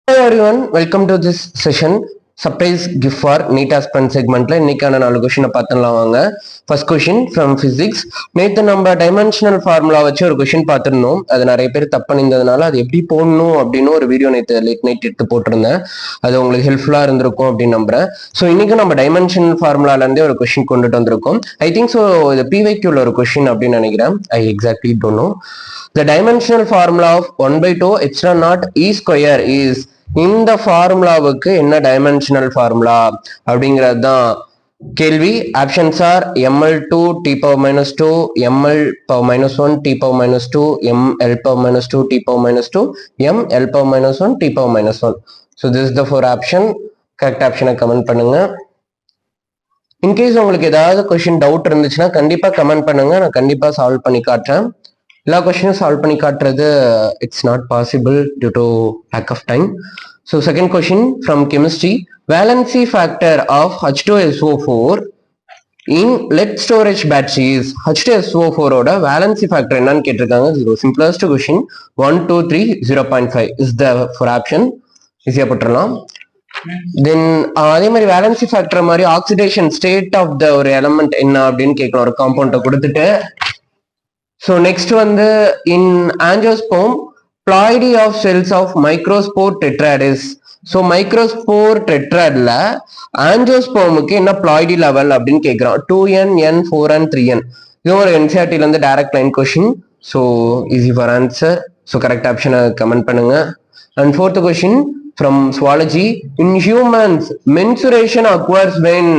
Hello everyone, welcome to this session. Surprise gift for NEET aspirant segmentல இன்னைக்கான 4 கொஸ்டினை பார்த்துடலாம் வாங்க. First question from physics. நேற்று நம்ம டைமென்ஷனல் ஃபார்முலா வச்சு ஒரு கொஸ்டின் பார்த்துருந்தோம். அது நிறைய பேர் தப்பு பண்ணியிருந்ததுனால அது எப்படி போடணும் அப்படின்னு ஒரு வீடியோ நேற்று லேட் நைட் எடுத்து போட்டிருந்தேன். அது உங்களுக்கு ஹெல்ப்ஃபுல்லாக இருந்திருக்கும் அப்படின்னு நம்புறேன். ஸோ இன்னைக்கு நம்ம டைமென்ஷனல் ஃபார்முலாலேருந்தே ஒரு கொஸ்டின் கொண்டுட்டு வந்திருக்கோம். ஐ திங்க் ஸோ இது பிவைக்யூல ஒரு கொஸ்டின் அப்படின்னு நினைக்கிறேன். I exactly don't know. The dimensional formula of 1/2 epsilon naught e square is இந்த ஃபார்முலாவுக்கு என்ன டைமென்ஷனல் ஃபார்முலா அப்படிங்கிறது தான் கேள்வி. Options are ml2 t power minus 2, ml power minus 1 t power minus 2, ml power minus 2 t power minus 2, ml power minus 1 t power minus 1. So this is the 4 option. Correct ஆப்ஷனை comment பண்ணுங்க. In case உங்களுக்கு ஏதாவது question doubt இருந்துச்சுன்னா கண்டிப்பா comment பண்ணுங்க, நான் கண்டிப்பா solve பண்ணி காட்டுறேன். எல்லா கொஸ்டினும் சால்வ் பண்ணி காட்டுறது it's not possible due to lack of time. So second question from chemistry. Valency factor of H2SO4 in lead storage batteries. H2SO4ஓட வேலன்சி ஃபேக்டர் என்னன்னு கேட்டிருக்காங்க. Simplest question 1 2 3 0.5 is the four option. ஈஸியா போட்டுடலாம். தென் அதே மாதிரி valency factor மாதிரி oxidation state of the ஒரு element என்ன அப்படின்னு கேட்கலாம். ஒரு காம்பவுண்டை கொடுத்துட்டு ஸோ நெக்ஸ்ட் வந்து in angiosperm ploidy of cells of microspore tetrad. So microspore டெட்ராட்ல ஆஞ்சியோஸ்போமுக்கு என்ன ploidy லெவல் அப்படின்னு கேட்குறோம். 2n, n, 4n, 3n. இது ஒரு என்சிஆர்டில இருந்து direct line question. So easy for answer. So correct ஆப்ஷனை கமெண்ட் பண்ணுங்க. And fourth question from zoology. In humans menstruation occurs when.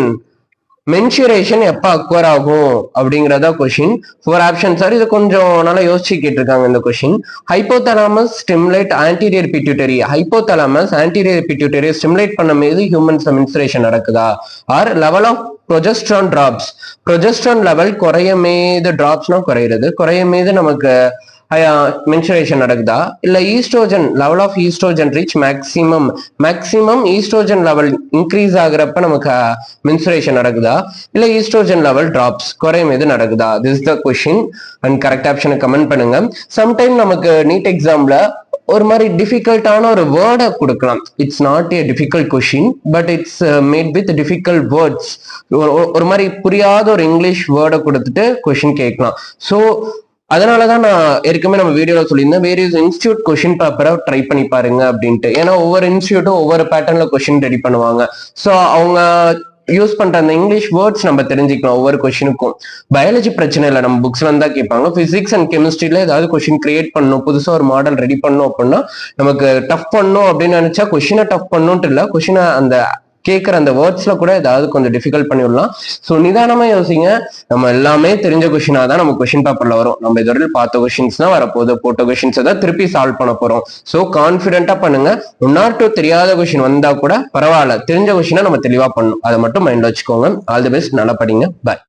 Menstruation எப்ப அக்வயர் ஆகும் அப்படிங்கறதா கொஸ்டின். Four option sir. இது கொஞ்சம் நல்லா யோசிச்சு கேட்டிருக்காங்க இந்த question. Hypothalamus stimulate anterior pituitary. Hypothalamus anterior pituitary stimulate பண்ணும் போது ஹியூமன்ஸ் மென்சுரேஷன் நடக்குதா? Or level of progesterone drops. Progesterone level குறைய மீது டிராப்ஸ்னா குறையிறது, குறைய மீது நமக்கு மென்சுரேஷன் நடக்குதா? இல்ல oestrogen level of oestrogen reach maximum oestrogen level increase ஆகுறப்ப நமக்கு மென்சுரேஷன் நடக்குதா? இல்ல ஈஸ்ட்ரோஜன் லெவல் டிராப்ஸ் குறைய மீது நடக்குதா? This is the question. And correct ஆப்ஷனை கமெண்ட் பண்ணுங்க. சம்டைம் நமக்கு நீட் எக்ஸாம்ல ஒரு மாதிரி டிஃபிகல்ட்டான ஒரு வேர்டை கொடுக்கலாம். It's not a difficult question, but it's made with difficult words. ஒரு மாதிரி புரியாத ஒரு இங்கிலீஷ் வேர்டை கொடுத்துட்டு கொஸ்டின் கேட்கலாம். ஸோ அதனாலதான் நான் ஏற்கனவே நம்ம வீடியோல சொல்லியிருந்தேன் வேரியஸ் இன்ஸ்டியூட் கொஸ்டின் பேப்பரை ட்ரை பண்ணி பாருங்க அப்படின்ட்டு. ஏன்னா ஒவ்வொரு இன்ஸ்டியூட்டும் ஒவ்வொரு பேட்டர்ன்ல கொஸ்டின் ரெடி பண்ணுவாங்க. ஸோ அவங்க யூஸ் பண்ற அந்த இங்கிலீஷ் வேர்ட்ஸ் நம்ம தெரிஞ்சுக்கலாம் ஒவ்வொரு கொஸ்டினுக்கும். பயாலஜி பிரச்சனை இல்லை, நம்ம புக்ஸ்ல இருந்தா கேட்பாங்க. பிசிக்ஸ் அண்ட் கெமிஸ்ட்ரியில ஏதாவது கொஸ்டின் கிரியேட் பண்ணணும், புதுசா ஒரு மாடல் ரெடி பண்ணணும் அப்படின்னா நமக்கு டஃப் பண்ணும் அப்படின்னு நினைச்சா கொஸ்டினை டஃப் பண்ணுன்ட்டு இல்லை, கொஸ்டினை அந்த கேட்குற அந்த வேர்ட்ஸ்ல கூட ஏதாவது கொஞ்சம் டிஃபிகல்ட் பண்ணி விடலாம். ஸோ நிதானமா யோசிங்க. நம்ம எல்லாமே தெரிஞ்ச கொஸ்டினா தான் நம்ம கொஸ்டின் பேப்பர்ல வரும். நம்ம இதுவரை பார்த்த கொஸ்டின்ஸ் தான் வரப்போகுது, போட்ட கொஸ்டின்ஸ் தான் திருப்பி சால்வ் பண்ண போறோம். ஸோ கான்ஃபிடென்ட்டா பண்ணுங்க. 1 or 2 தெரியாத கொஸ்டின் வந்தா கூட பரவாயில்ல, தெரிஞ்ச கொஸ்டினா நம்ம தெளிவா பண்ணணும். அதை மட்டும் மைண்ட்ல வச்சுக்கோங்க. ஆல் தி பெஸ்ட், நல்லா படிங்க. பாய்.